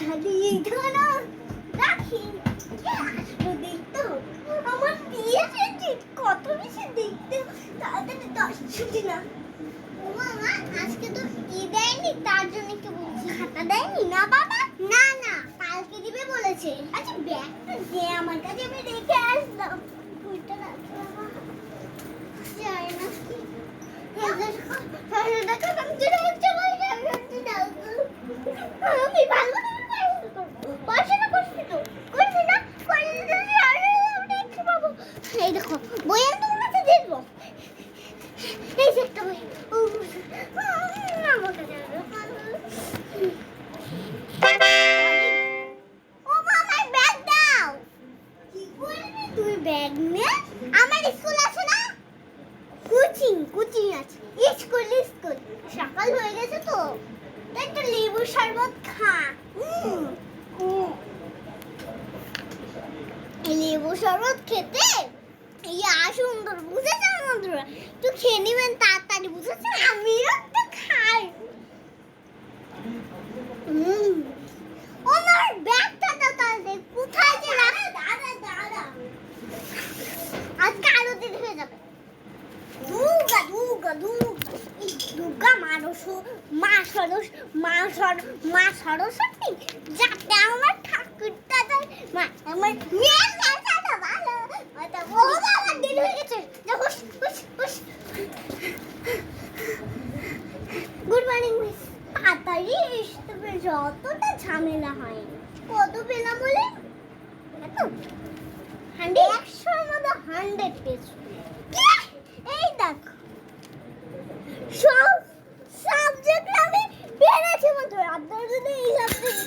চালিয়ে ধরো রাখি আসলো দেখতে হবে। আমার দিয়েছে ঠিক কত বেশি দেখতে তাড়াতাড়ি 10 ছুটি না। ও মামা আজকে তো কি দেয়নি তার জন্য কি বলছি খাতা দেয়নি না বাবা না না কালকে দিবে বলেছে। আচ্ছা ব্যাগটা দে আমার কাছে আমি রেখে আসলাম ওইটা রাখি বাবা যাই না কি আমি ভালো পড়াশোনা করছি তো করছি না বাবু এই দেখো বই আমি তোমার কাছে দেখবো এই যে একটা বই আমার কাছে ও মামার ব্যাগ দাও কি করবি তুই ব্যাগ নে আমার স্কুল আছে না কোচিং আছে স্কুল সকাল হয়ে গেছে তো একটা লেবু শরবত খা লেবু শরবত খেতে ইয়া সুন্দর বুঝেছ বন্ধুরা তুই খেয়ে নিবেন তাড়াতাড়ি বুঝেছ আমিও তো খাই আমার ব্যাগটা তো তাহলে কোথায় যে দাদা আজকে আরো দিন হয়ে যাবে দুর্গা মা সরস্বতী যাতে আমার ঠাকুরটা আমার ভালো আমার দিন হয়ে গেছে গুড মর্নিং মিস তাড়াতাড়ি আসতে পেরেছ অতটা ঝামেলা হয়নি কত পেলাম বলে এত 100 মধ্যে 100 পেয়েছো এই দেখো সব সাবজেক্ট আমি পেরেছি বন্ধুরা আপনারা যদি এই সাবজেক্ট